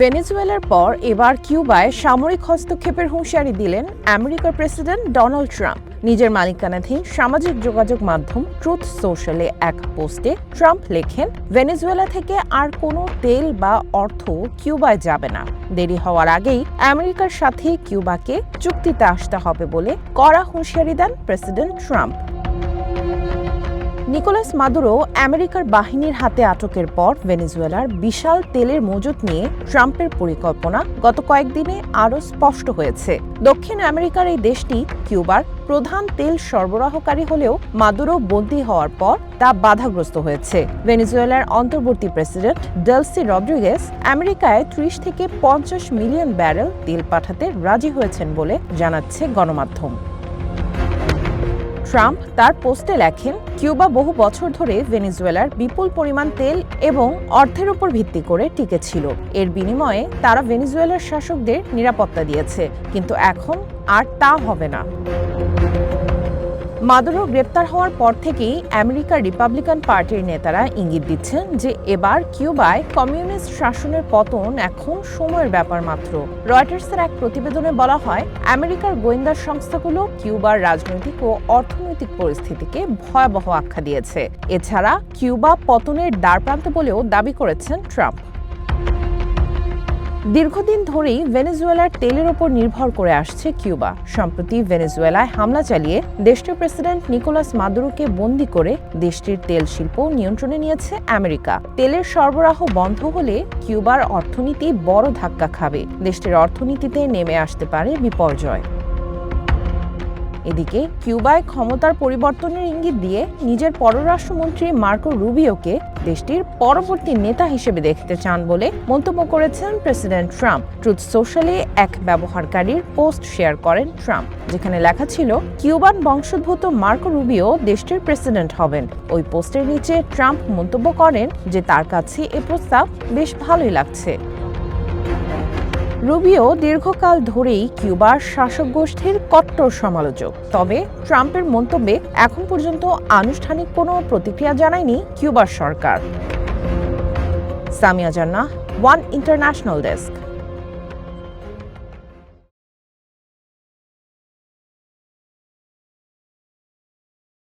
ভেনেজুয়েলার পর এবার কিউবায় সামরিক হস্তক্ষেপের হুঁশিয়ারি দিলেন আমেরিকার প্রেসিডেন্ট ডোনাল্ড ট্রাম্প। নিজের মালিকানাধীন সামাজিক যোগাযোগ মাধ্যম ট্রুথ সোশ্যালে এক পোস্টে ট্রাম্প লেখেন, ভেনেজুয়েলা থেকে আর কোনো তেল বা অর্থ কিউবায় যাবে না। দেরি হওয়ার আগেই আমেরিকার সাথে কিউবাকে চুক্তিতে আসতে হবে বলে কড়া হুঁশিয়ারি দেন প্রেসিডেন্ট ট্রাম্প। নিকোলাস মাদুরো আমেরিকার বাহিনীর হাতে আটকের পর ভেনেজুয়েলার বিশাল তেলের মজুত নিয়ে ট্রাম্পের পরিকল্পনা গত কয়েকদিনে আরও স্পষ্ট হয়েছে। দক্ষিণ আমেরিকার এই দেশটি কিউবার প্রধান তেল সরবরাহকারী হলেও মাদুরো বন্দী হওয়ার পর তা বাধাগ্রস্ত হয়েছে। ভেনেজুয়েলার অন্তর্বর্তী প্রেসিডেন্ট ডেলসি রদ্রিগেজ আমেরিকায় ৩০ থেকে ৫০ মিলিয়ন ব্যারেল তেল পাঠাতে রাজি হয়েছেন বলে জানাচ্ছে গণমাধ্যম। ট্রাম্প তার পোস্টে লেখেন, কিউবা বহু বছর ধরে ভেনেজুয়েলার বিপুল পরিমাণ তেল এবং অর্থের উপর ভিত্তি করে টিকে ছিল। এর বিনিময়ে তারা ভেনেজুয়েলার শাসকদের নিরাপত্তা দিয়েছে, কিন্তু এখন আর তা হবে না। মাদুরো গ্রেপ্তার হওয়ার পর থেকেই আমেরিকার রিপাবলিকান পার্টির নেতারা ইঙ্গিত দিচ্ছেন যে এবার কিউবায় কমিউনিস্ট শাসনের পতন এখন সময়ের ব্যাপার মাত্র। রয়টার্সের এক প্রতিবেদনে বলা হয়, আমেরিকার গোয়েন্দা সংস্থাগুলো কিউবার রাজনৈতিক ও অর্থনৈতিক পরিস্থিতিকে ভয়াবহ আখ্যা দিয়েছে। এছাড়া কিউবা পতনের দ্বারপ্রান্তে বলেও দাবি করেছেন ট্রাম্প। দীর্ঘদিন ধরেই ভেনেজুয়েলার তেলের ওপর নির্ভর করে আসছে কিউবা। সম্প্রতি ভেনেজুয়েলায় হামলা চালিয়ে দেশটির প্রেসিডেন্ট নিকোলাস মাদুরোকে বন্দী করে দেশটির তেল শিল্প নিয়ন্ত্রণে নিয়েছে আমেরিকা। তেলের সরবরাহ বন্ধ হলে কিউবার অর্থনীতি বড় ধাক্কা খাবে। দেশটির অর্থনীতিতে নেমে আসতে পারে বিপর্যয়। এদিকে কিউবায় ক্ষমতার পরিবর্তনের ইঙ্গিত দিয়ে নিজের পররাষ্ট্রমন্ত্রী মার্কো রুবিওকে দেশটির পরবর্তী নেতা হিসেবে দেখতে চান বলে মন্তব্য করেছেন প্রেসিডেন্ট ট্রাম্প। ট্রুথ সোশ্যালে এক ব্যবহারকারীর পোস্ট শেয়ার করেন ট্রাম্প, যেখানে লেখা ছিল, কিউবান বংশোদ্ভূত মার্কো রুবিও দেশটির প্রেসিডেন্ট হবেন। ওই পোস্টের নিচে ট্রাম্প মন্তব্য করেন যে তার কাছে এ প্রস্তাব বেশ ভালোই লাগছে। রুবিও দীর্ঘকাল ধরেই কিউবার শাসক গোষ্ঠীর কট্টর সমালোচক। তবে ট্রাম্পের মন্তব্যে এখন পর্যন্ত আনুষ্ঠানিক কোনো প্রতিক্রিয়া জানায়নি কিউবার সরকার। সামিয়া জান্নাহ, ওয়ান ইন্টারন্যাশনাল ডেস্ক।